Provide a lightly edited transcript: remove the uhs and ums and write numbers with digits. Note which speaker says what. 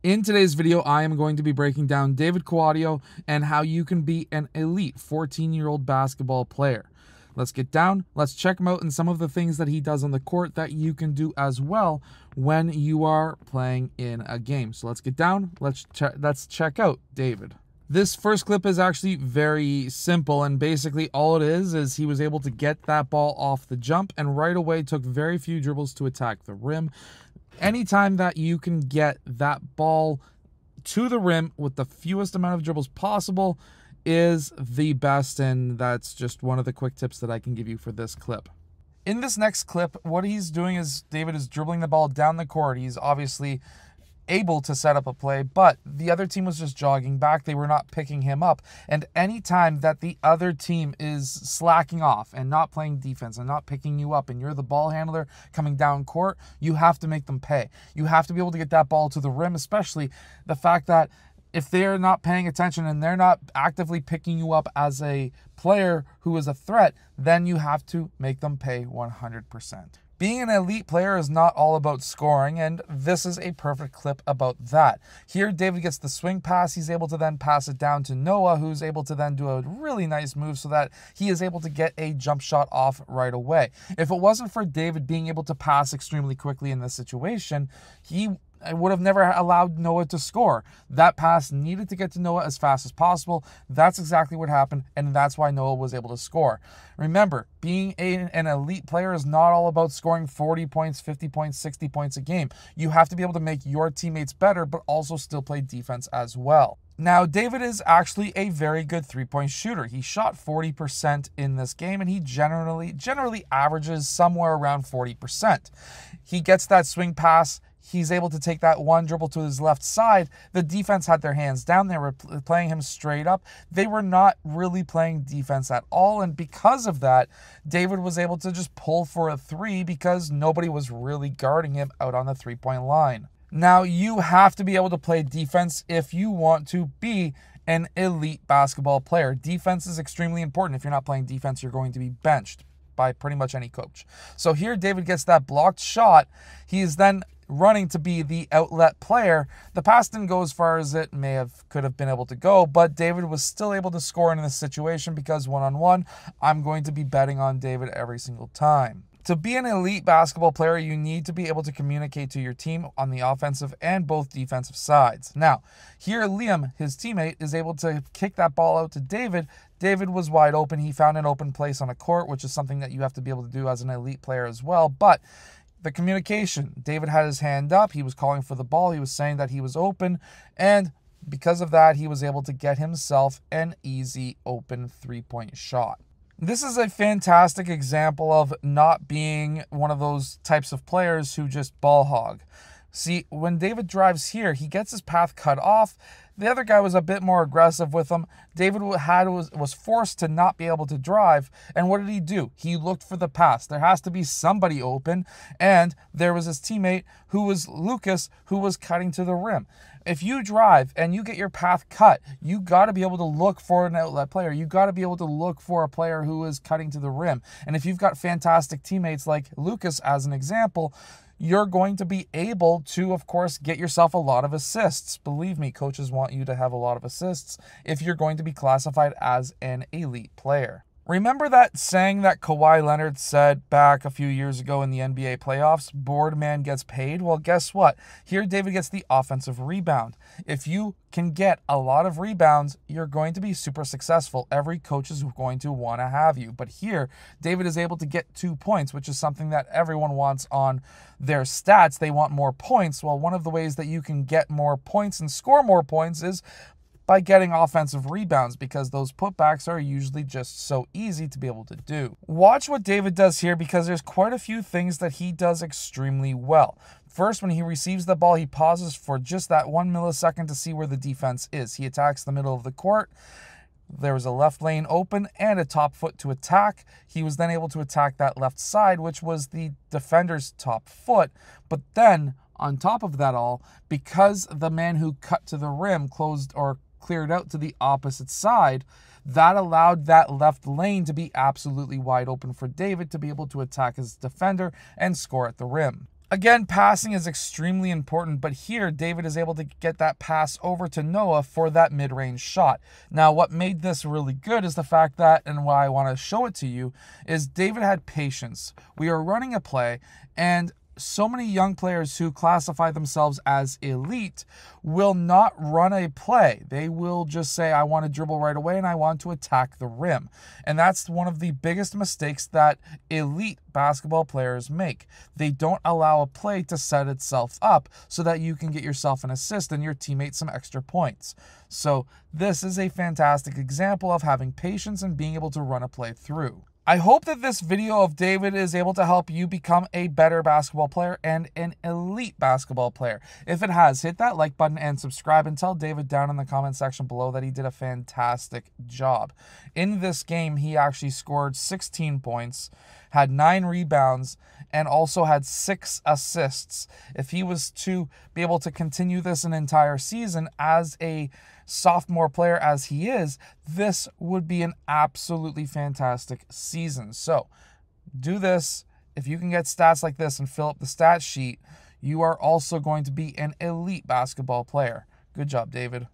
Speaker 1: In today's video, I am going to be breaking down David Kouadio and how you can be an elite 14-year-old basketball player. Let's get down, let's check him out and some of the things that he does on the court that you can do as well when you are playing in a game. So let's get down, let's check out David. This first clip is actually very simple, and basically all it is he was able to get that ball off the jump and right away took very few dribbles to attack the rim. Anytime that you can get that ball to the rim with the fewest amount of dribbles possible is the best, and that's just one of the quick tips that I can give you for this clip. In this next clip, what he's doing is David is dribbling the ball down the court. He's obviously able to set up a play, but the other team was just jogging back. They were not picking him up. And anytime that the other team is slacking off and not playing defense and not picking you up and you're the ball handler coming down court, you have to make them pay. You have to be able to get that ball to the rim, especially the fact that if they're not paying attention and they're not actively picking you up as a player who is a threat, then you have to make them pay 100%. Being an elite player is not all about scoring, and this is a perfect clip about that. Here, David gets the swing pass. He's able to then pass it down to Noah, who's able to then do a really nice move so that he is able to get a jump shot off right away. If it wasn't for David being able to pass extremely quickly in this situation, I would have never allowed Noah to score. That pass needed to get to Noah as fast as possible. That's exactly what happened, and that's why Noah was able to score. Remember, being an elite player is not all about scoring 40 points, 50 points, 60 points a game. You have to be able to make your teammates better, but also still play defense as well. Now, David is actually a very good three-point shooter. He shot 40% in this game, and he generally averages somewhere around 40%. He gets that swing pass. He's able to take that one dribble to his left side. The defense had their hands down. They were playing him straight up. They were not really playing defense at all. And because of that, David was able to just pull for a three because nobody was really guarding him out on the three-point line. Now, you have to be able to play defense if you want to be an elite basketball player. Defense is extremely important. If you're not playing defense, you're going to be benched by pretty much any coach. So here, David gets that blocked shot. He is then running to be the outlet player. The pass didn't go as far as it could have been able to go, but David was still able to score in this situation because one-on-one, I'm going to be betting on David every single time. To be an elite basketball player, you need to be able to communicate to your team on the offensive and both defensive sides. Now, here Liam, his teammate, is able to kick that ball out to David. David was wide open. He found an open place on a court, which is something that you have to be able to do as an elite player as well. But the communication, David had his hand up. He was calling for the ball. He was saying that he was open. And because of that, he was able to get himself an easy open three-point shot. This is a fantastic example of not being one of those types of players who just ball hog. See, when David drives here, he gets his path cut off. The other guy was a bit more aggressive with him. David was forced to not be able to drive. And what did he do? He looked for the pass. There has to be somebody open. And there was his teammate, who was Lucas, who was cutting to the rim. If you drive and you get your path cut, you got to be able to look for an outlet player. You got to be able to look for a player who is cutting to the rim. And if you've got fantastic teammates like Lucas, as an example, you're going to be able to, of course, get yourself a lot of assists. Believe me, coaches want you to have a lot of assists if you're going to be classified as an elite player. Remember that saying that Kawhi Leonard said back a few years ago in the NBA playoffs, bored man gets paid? Well, guess what? Here, David gets the offensive rebound. If you can get a lot of rebounds, you're going to be super successful. Every coach is going to want to have you. But here, David is able to get 2 points, which is something that everyone wants on their stats. They want more points. Well, one of the ways that you can get more points and score more points is by getting offensive rebounds, because those putbacks are usually just so easy to be able to do. Watch what David does here, because there's quite a few things that he does extremely well. First, when he receives the ball, he pauses for just that 1 millisecond to see where the defense is. He attacks the middle of the court. There was a left lane open and a top foot to attack. He was then able to attack that left side, which was the defender's top foot. But then, on top of that all, because the man who cut to the rim cleared out to the opposite side, that allowed that left lane to be absolutely wide open for David to be able to attack his defender and score at the rim. Again, passing is extremely important, but here David is able to get that pass over to Noah for that mid-range shot. Now, what made this really good is the fact that, and why I want to show it to you, is David had patience. We are running a play, and so many young players who classify themselves as elite will not run a play. They will just say, I want to dribble right away and I want to attack the rim. And that's one of the biggest mistakes that elite basketball players make. They don't allow a play to set itself up so that you can get yourself an assist and your teammate some extra points. So this is a fantastic example of having patience and being able to run a play through. I hope that this video of David is able to help you become a better basketball player and an elite basketball player. If it has, hit that like button and subscribe, and tell David down in the comment section below that he did a fantastic job. In this game, he actually scored 16 points, had 9 rebounds, and also had 6 assists. If he was to be able to continue this an entire season as a sophomore player as he is, this would be an absolutely fantastic season. So do this. If you can get stats like this and fill up the stat sheet, you are also going to be an elite basketball player. Good job, David.